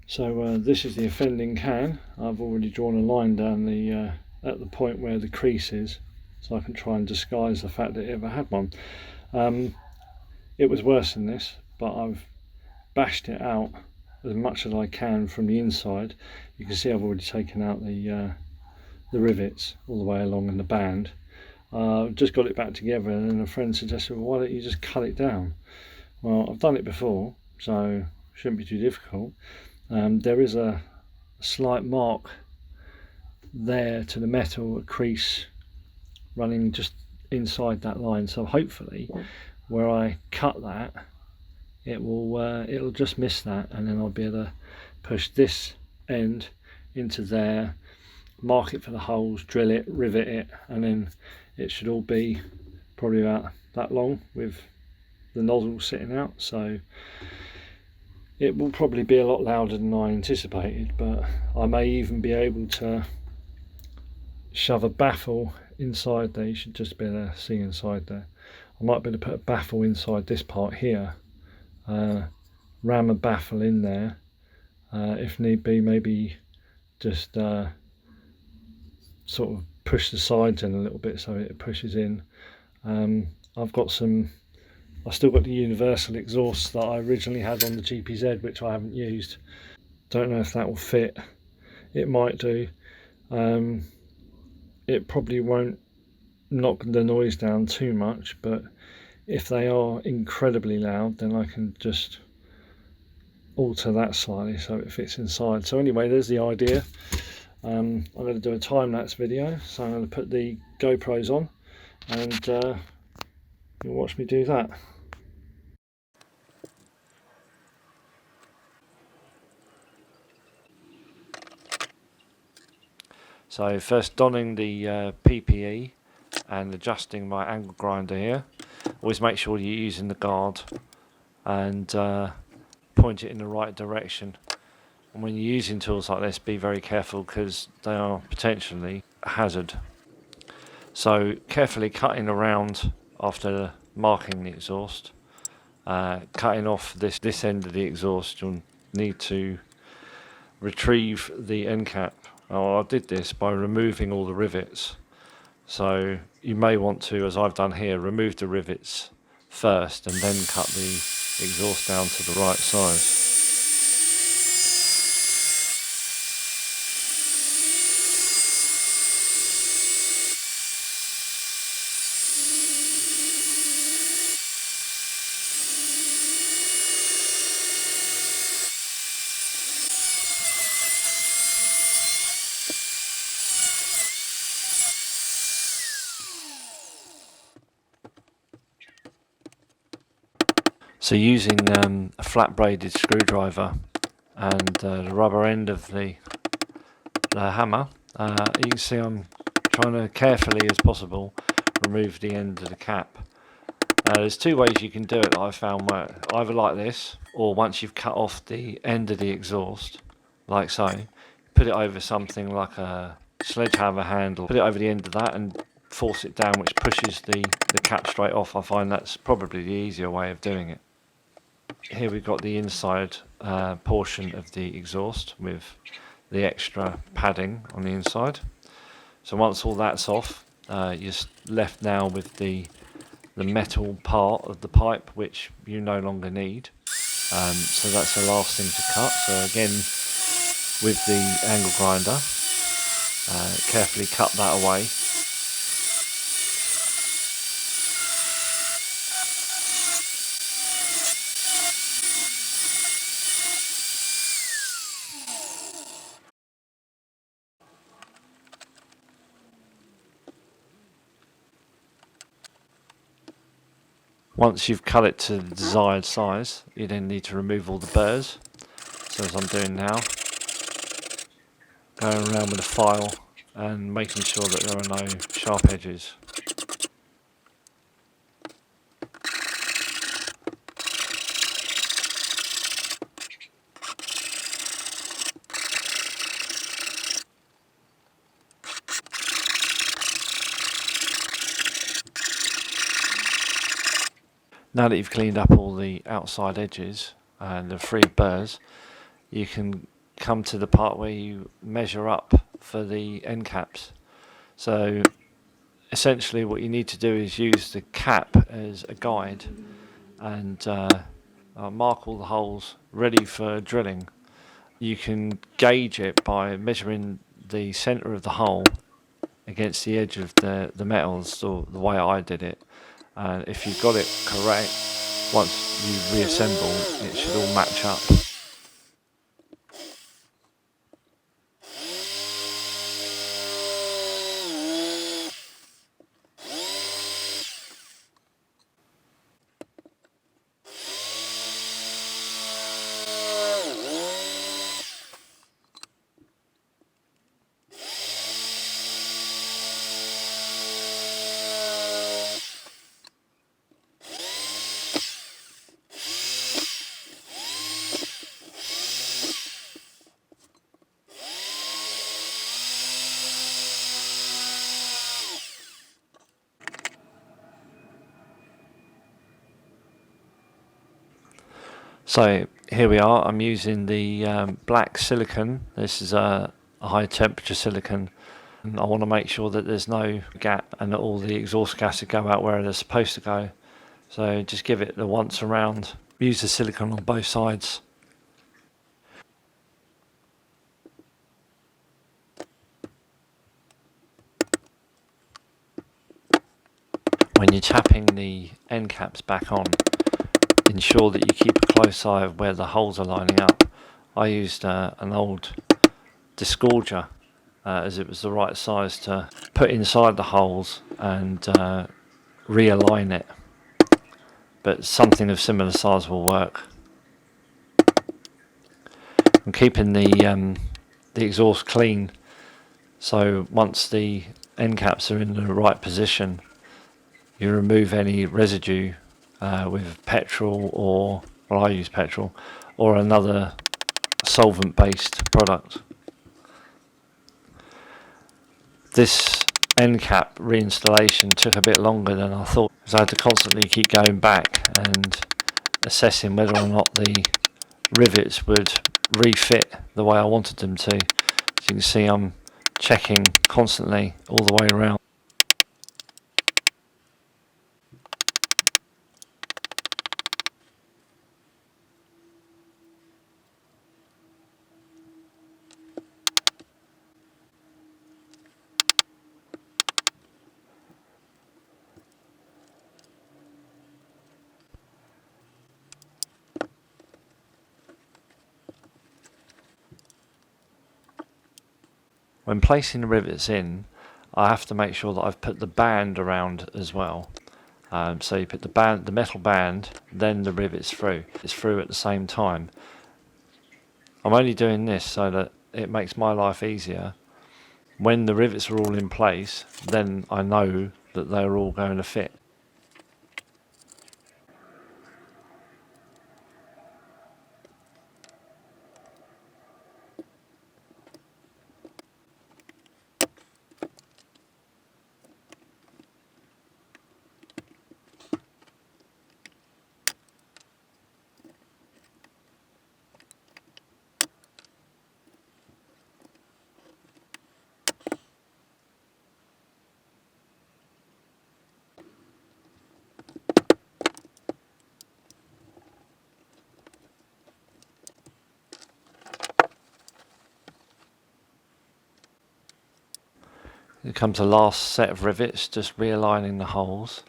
So this is the offending can. I've already drawn a line down the at the point where the crease is, so I can try and disguise the fact that it ever had one. It was worse than this, but I've bashed it out as much as I can from the inside. You can see I've already taken out the rivets all the way along in the band. Just got it back together, and then a friend suggested, well, why don't you just cut it down? Well, I've done it before, so it shouldn't be too difficult. There is a slight mark there to the metal, a crease running just inside that line, so hopefully where I cut that it'll just miss that, and then I'll be able to push this end into there, mark it for the holes, drill it, rivet it, and then it should all be probably about that long with the nozzle sitting out. So it will probably be a lot louder than I anticipated, but I may even be able to shove a baffle inside there. You should just be able to see inside there. I might be able to put a baffle inside this part here, ram a baffle in there, if need be, maybe just sort of push the sides in a little bit so it pushes in. I've still got the universal exhaust that I originally had on the GPZ, which I haven't used. Don't know if that will fit. It might do. It probably won't knock the noise down too much, but if they are incredibly loud, then I can just alter that slightly so it fits inside. So anyway, there's the idea. I'm going to do a time-lapse video, so I'm going to put the GoPros on, and you'll watch me do that. So first, donning the PPE and adjusting my angle grinder here. Always make sure you're using the guard and point it in the right direction. And when you're using tools like this, be very careful because they are potentially a hazard. So carefully cutting around after marking the exhaust, cutting off this end of the exhaust, you'll need to retrieve the end cap. I did this by removing all the rivets. So you may want to, as I've done here, remove the rivets first and then cut the exhaust down to the right size. So using a flat braided screwdriver and the rubber end of the hammer, you can see I'm trying to carefully as possible remove the end of the cap. There's two ways you can do it that I've found work, either like this, or once you've cut off the end of the exhaust, like so, put it over something like a sledgehammer handle, put it over the end of that and force it down, which pushes the cap straight off. I find that's probably the easier way of doing it. Here we've got the inside portion of the exhaust with the extra padding on the inside. So once all that's off, you're left now with the metal part of the pipe, which you no longer need. So that's the last thing to cut. So again, with the angle grinder, carefully cut that away. Once you've cut it to the desired size, you then need to remove all the burrs. So as I'm doing now, going around with a file and making sure that there are no sharp edges. Now that you've cleaned up all the outside edges and the free burrs, you can come to the part where you measure up for the end caps. So essentially what you need to do is use the cap as a guide and mark all the holes ready for drilling. You can gauge it by measuring the centre of the hole against the edge of the metals, or the way I did it. And if you've got it correct, once you reassemble, it should all match up. So here we are. I'm using the black silicon. This is a high temperature silicon. And I want to make sure that there's no gap and that all the exhaust gases go out where they're supposed to go. So just give it the once around. Use the silicon on both sides. When you're tapping the end caps back on, ensure that you keep a close eye of where the holes are lining up. I used an old disgorger as it was the right size to put inside the holes and realign it, but something of similar size will work. I'm keeping the exhaust clean, so once the end caps are in the right position, you remove any residue with petrol, or, well, I use petrol, or another solvent based product. This end cap reinstallation took a bit longer than I thought, because I had to constantly keep going back and assessing whether or not the rivets would refit the way I wanted them to. As you can see, I'm checking constantly all the way around. When placing the rivets in, I have to make sure that I've put the band around as well. So you put the metal band, then the rivets through. It's through at the same time. I'm only doing this so that it makes my life easier. When the rivets are all in place, then I know that they're all going to fit. Here comes the last set of rivets, just realigning the holes.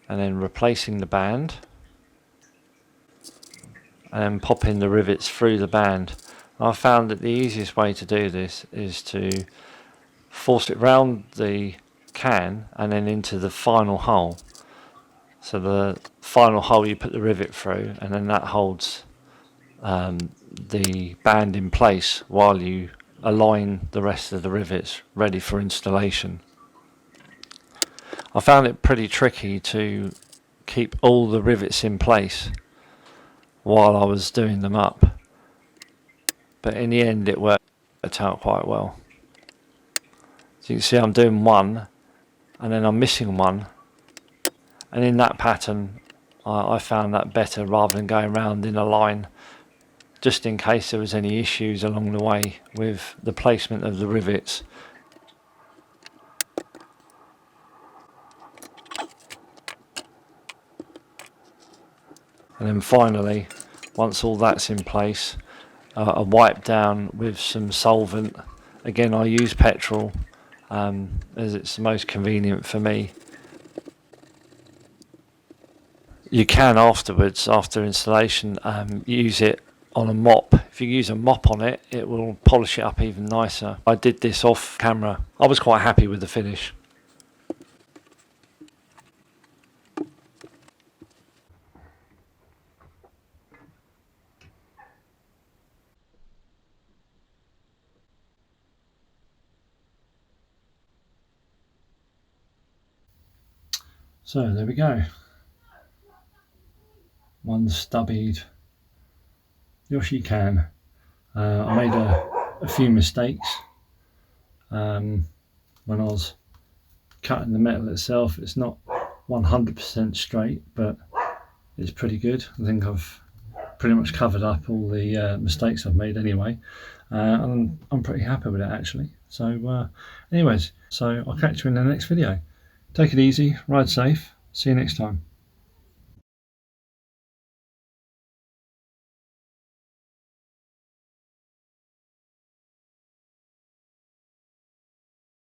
And then replacing the band. And then popping the rivets through the band. I found that the easiest way to do this is to force it round the can and then into the final hole. So the final hole you put the rivet through, and then that holds the band in place while you align the rest of the rivets ready for installation. I found it pretty tricky to keep all the rivets in place while I was doing them up, but in the end it worked out quite well. So you can see I'm doing one and then I'm missing one, and in that pattern I found that better rather than going round in a line, just in case there was any issues along the way with the placement of the rivets. And then finally, once all that's in place, I wipe down with some solvent. Again, I use petrol as it's the most convenient for me. You can afterwards, after installation, use it on a mop. If you use a mop on it, it will polish it up even nicer. I did this off camera. I was quite happy with the finish. So there we go. One stubbied Yoshi can. I made a few mistakes when I was cutting the metal itself. It's not 100% straight, but it's pretty good. I think I've pretty much covered up all the mistakes I've made anyway, and I'm pretty happy with it actually. So anyways, so I'll catch you in the next video. Take it easy, ride safe, see you next time.